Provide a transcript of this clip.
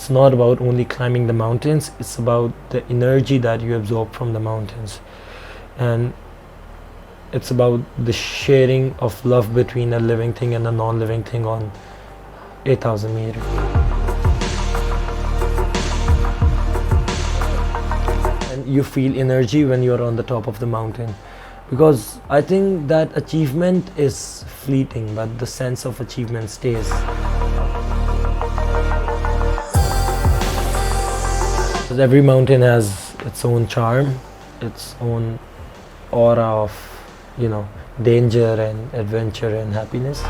it's not about only climbing the mountains, it's about the energy that you absorb from the mountains, and it's about the sharing of love between a living thing and a non-living thing on 8,000 meters. And you feel energy when you're on the top of the mountain, because I think that achievement is fleeting, but the sense of achievement stays. Because every mountain has its own charm, its own aura of, you know, danger and adventure and happiness.